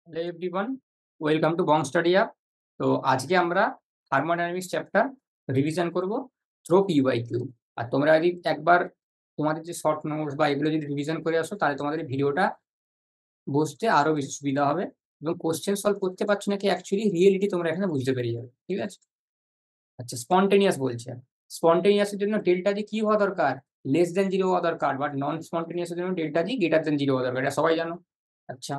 Hello everyone, welcome to Bong study app. তো আজকে আমরা থার্মোডাইনামিক্স চ্যাপ্টার রিভিশন করব থ্রো পি বাই কিউ। আর তোমরা যদি একবার তোমাদের যে শর্ট নোটস বা এগুলো যদি রিভিশন করে আসো, তাহলে তোমাদের ভিডিওটা বুঝতে আরো বেশি সুবিধা হবে এবং কোশ্চেন সলভ করতে পারছো নাকি অ্যাকচুয়ালি রিয়েলিটি তোমরা এখানে বুঝতে পেরে যাবে। ঠিক আছে? আচ্ছা, স্পন্টেনিয়াস বলছে। স্পন্টেনিয়াসের জন্য ডেল্টা জি কি হওয়া দরকার? লেস দেন জিরো হওয়া দরকার। বাট নন স্পন্টেনিয়াসের জন্য delta G greater than zero হওয়া দরকার, এটা সবাই জানো। আচ্ছা,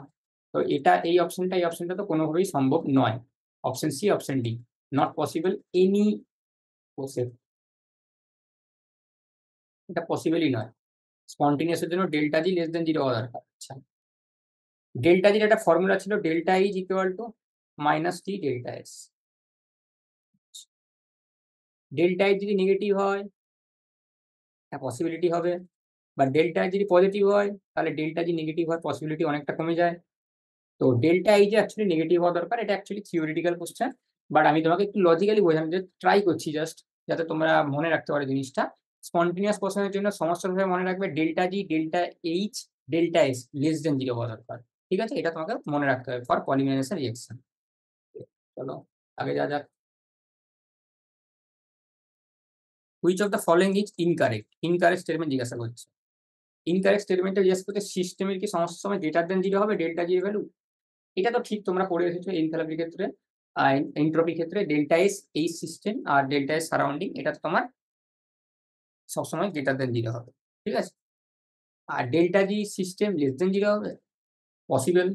তো এটা এই অপশনটা তো কোনোভাবেই সম্ভব নয়। Option C, option D, not possible any process, এটা পসিবলই নয়। স্পন্টেনিয়াসের জন্য delta G less than zero হওয়া দরকার। আচ্ছা, ডেল্টা জির একটা ফর্মুলা ছিল, delta is equal to minus T delta S. Delta is যদি নেগেটিভ হয়, একটা পসিবিলিটি হবে, বা ডেল্টা যদি পজিটিভ হয়, তাহলে ডেল্টা জি নেগেটিভ হওয়ার পসিবিলিটি অনেকটা কমে যায়। তো ডেল্টা এই যে অ্যাকচুয়ালি নেগেটিভ হওয়া দরকার, এটা অ্যাকচুয়ালি থিওরিটিক্যাল কোশ্চেন। বাট আমি তোমাকে একটু লজিক্যালি বোঝানোর যে ট্রাই করছি জাস্ট, যাতে তোমরা মনে রাখতে পারো জিনিসটা। স্পন্টেনিয়াস কোশ্চেনের জন্য সমস্ত ভাবে মনে রাখবে ডেল্টা জি, delta H, delta S less than zero হওয়া দরকার। ঠিক আছে, এটা তোমাকে মনে রাখতে হবে ফর পলিমারাইজেশন রিঅ্যাকশন। চলো আগে যা যাক। Which of the following is incorrect? Incorrect statement জিজ্ঞাসা করছে। ইনকারেক্ট স্টেটমেন্টটা জিজ্ঞাসা করতে সিস্টেমের কি সমস্ত সময় গ্রেটার দেন জিরো হবে ডেল্টা জির ভ্যালু? এটা তো ঠিক, তোমরা পড়ে এসেছো এনথালপির ক্ষেত্রে, এন্ট্রপির ক্ষেত্রে ডেল্টা এস এই সিস্টেম আর ডেল্টা এস সারাউন্ডিং, এটা তো তোমার সবসময় গ্রেটার দেন জিরো হবে। ঠিক আছে, আর delta G system less than zero হবে পসিবল।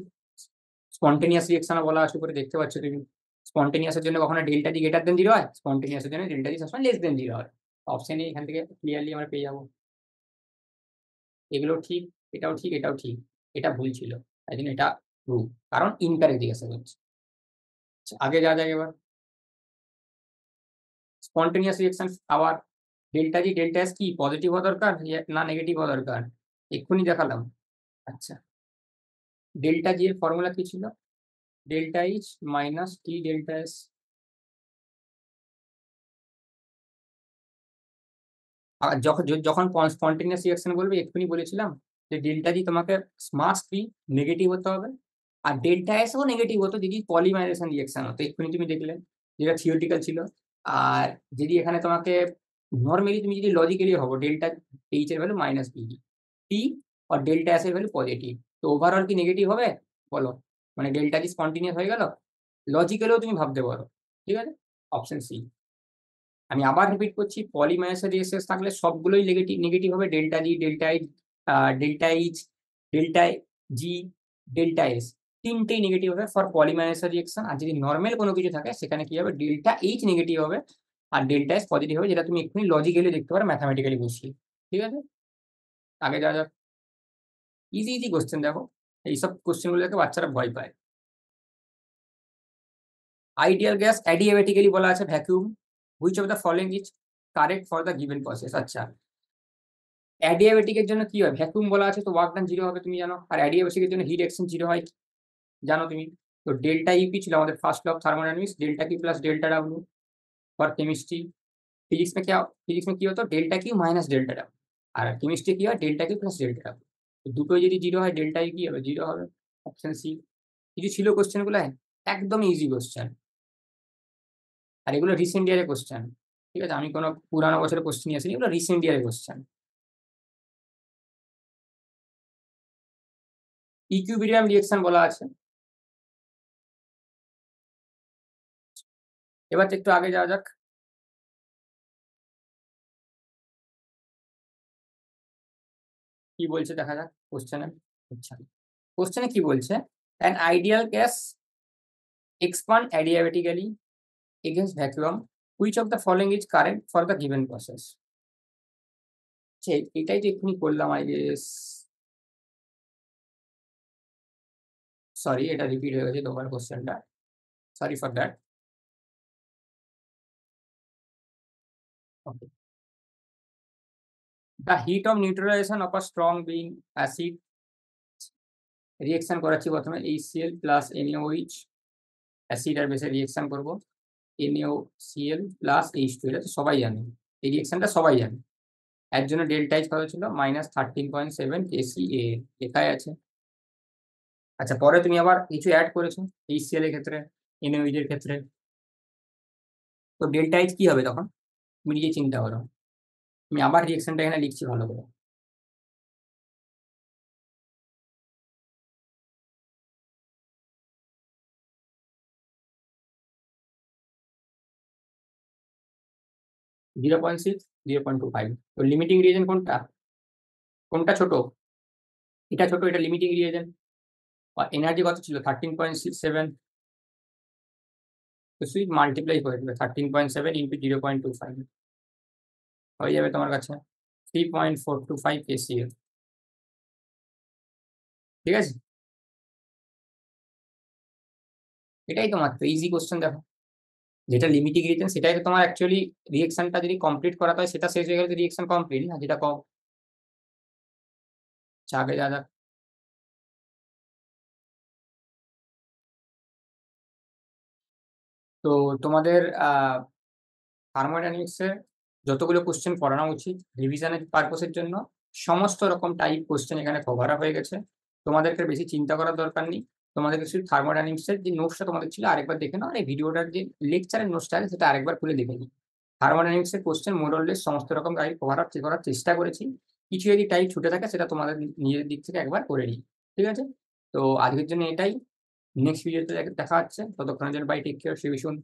স্পন্টেনিয়াস রিঅ্যাকশনে বলা আছে উপরে, দেখতে পাচ্ছ তুমি। স্পন্টেনিয়াসের জন্য কখনো delta G greater than zero হয়, স্পন্টেনিয়াসের জন্য ডেল্টা জি সবসময় লেস দেন জিরো হয়। অপশন এ এখান থেকে ক্লিয়ারলি আমরা পেয়ে যাবো। এগুলো ঠিক, এটাও ঠিক, এটাও ঠিক, এটা ভুল ছিল, তাই জন্য এটা ট্রু, কারণ ইনকারেক্ট জিজ্ঞাসা করছে। আচ্ছা, আগে যা যাক এবার। স্পন্টেনিয়াস রিঅ্যাকশন আবার ডেল্টা জি ডেল্টা এস কি পজিটিভ হওয়া দরকার না নেগেটিভ হওয়া দরকার? এক্ষুনি দেখালাম। আচ্ছা, ডেল্টা জি এর ফর্মুলা কি ছিল? Delta H minus T delta S. আর যখন যখন স্পন্টেনিয়াস রিঅ্যাকশন বলবে, এক্ষুনি বলেছিলাম যে ডেল্টা জি তোমাকে মাস্ট বি নেগেটিভ হতে হবে, আর ডেল্টা এস ও নেগেটিভ হতো যদি পলিমারাইজেশন রিঅ্যাকশন হতো। এক্ষুনি তুমি দেখলে, যেটা থিওরিটিক্যাল ছিল। আর যদি এখানে তোমাকে নর্মালি তুমি যদি লজিক্যালি হবো, ডেল্টা এইচ এর ভ্যালু মাইনাস বি, টি আর ডেল্টা এস এর ভ্যালু পজিটিভ, তো ওভারঅল কি নেগেটিভ হবে বলো? মানে ডেল্টা জি স্পন্টেনিয়াস হয়ে গেল। লজিক্যালিও তুমি ভাবতে পারো। ঠিক আছে, অপশন সি। আমি আবার রিপিট করছি, পলিমারাইজেশন রিঅ্যাকশন থাকলে সবগুলোই নেগেটিভ নেগেটিভ হবে। ডেল্টা জি, delta H, delta H, delta জি, ডেল্টা এস, তিনটেই নেগেটিভ হবে ফর পলিমারাইজেশন রিঅ্যাকশন। আর যদি নর্মাল কোনো কিছু থাকে, সেখানে কি হবে? ডেল্টা এইচ নেগেটিভ হবে আর ডেল্টা এস পজিটিভ হবে, যেটা তুমি এক্ষুনি লজিক্যালি দেখতে পারো, ম্যাথামেটিক্যালি বসিয়ে। ঠিক আছে, আগে যা যাক। ইজি ইজি কোশ্চেন দেখো, এইসব কোশ্চেনগুলোকে বাচ্চারা ভয় পায়। আইডিয়াল গ্যাস অ্যাডিয়াবেটিক্যালি বলা আছে vacuum. Which of the following is correct for the given process? আচ্ছা, অ্যাডিয়াবেটিকের জন্য কি হয়? ভ্যাকুয়াম বলা আছে, তো ওয়ার্ক ডান জিরো হবে, তুমি জানো। আর অ্যাডিয়াবেটিকের জন্য হিট এক্সচেঞ্জ জিরো হয়, জানো তুমি। তো ডেল্টা ইপি ছিল আমাদের first law of thermodynamics, delta Q plus delta W. For chemistry, physics में কি হতো? Delta Q minus delta W. আর কেমিস্ট্রি কি হয়? Delta Q plus delta W. তো দুটোই যদি জিরো হয়, ডেল্টা ই কি হবে? জিরো হবে। Option C. কিছু ছিল কোশ্চেনগুলো, একদম ইজি কোশ্চেন, আর এগুলো রিসেন্ট ইয়ারের কোশ্চেন। ঠিক আছে, আমি কোনো পুরানো বছরের কোশ্চেন নিয়ে আসিনি, এগুলো রিসেন্ট ইয়ারের কোশ্চেন। ইকুইলিব্রিয়াম রিঅ্যাকশন বলা আছে। এবার একটু আগে যাওয়া যাক, কি বলছে দেখা যাক কোশ্চেনে। আচ্ছা, কোশ্চেনে কি বলছে? An ideal gas expand adiabatically against vacuum, which of the following is correct for the given process? এটাই তো এক্ষুনি করলাম, আই গেস। সরি, এটা রিপিট হয়ে গেছে তোমার কোশ্চেনটা, sorry for that. Okay, the heat of neutralisation of a strong being acid. Reaction করাচ্ছি প্রথমে HCl প্লাস NaOH, অ্যাসিড আর বেসে রিঅ্যাকশন করবো। NaOCl প্লাস H2, এটা তো সবাই জানে, এই রিঅ্যাকশনটা সবাই জানে। এর জন্য ডেল্টা এইচ কত ছিল? -13.7 KCA লেখাই আছে। আচ্ছা, পরে তুমি আবার কিছু অ্যাড করেছো HCl এর ক্ষেত্রে, NaOH এর ক্ষেত্রে, তো ডেল্টা এইচ কি হবে তখন? তুমি নিজে চিন্তা করো। আমি আবার রিয়েকশনটা এখানে লিখছি ভালো করে। 0.6, 0.25। তো লিমিটিং রিয়েজেন্ট কোনটা? কোনটা ছোট? এটা ছোট, এটা লিমিটিং রিয়েজেন্ট। আর এনার্জি কত ছিল? 13.67। তো সুইচ মাল্টিপ্লাই করে দেবে, 13.7 ইন্টু 0.25 হয়ে যাবে তোমার কাছে 3.425 KCL। ঠিক আছে, এটাই তোমার তো ইজি কোশ্চেন। দেখো, যেটা লিমিটিং রিয়েজেন্ট সেটাই তো তোমার অ্যাকচুয়ালি রিয়েকশনটা যদি কমপ্লিট করাতে হয়, সেটা শেষ হয়ে গেলে রিয়েকশন কমপ্লিট না, যেটা কম চাপে যা। তো তোমাদের থার্মোডাইনামিক্সের যতগুলো কোশ্চেন পড়ানো উচিত রিভিশনের পারপোসের জন্য, সমস্ত রকম টাইপ কোশ্চেন এখানে কভার আপ হয়ে গেছে। তোমাদেরকে বেশি চিন্তা করার দরকার নেই। তোমাদেরকে শুধু থার্মোডাইনামিক্সের যে নোটসটা তোমাদের ছিল আরেকবার দেখে নাও, আর এই ভিডিওটার যে লেকচারের নোটসটা আছে সেটা আরেকবার খুলে দেখে নিই। থার্মোডাইনামিক্সের কোশ্চেন মোরলেস সমস্ত রকম টাইপ কভার আপ করার চেষ্টা করেছি। কিছু যদি টাইপ ছুটে থাকে সেটা তোমাদের নিজের দিক থেকে একবার করে নিই। ঠিক আছে, তো আজকের জন্য এটাই। নেক্সট ভিডিওতে দেখা হচ্ছে, ততক্ষণের জন্য বাই, টেক কেয়ার, সে ভীষণ।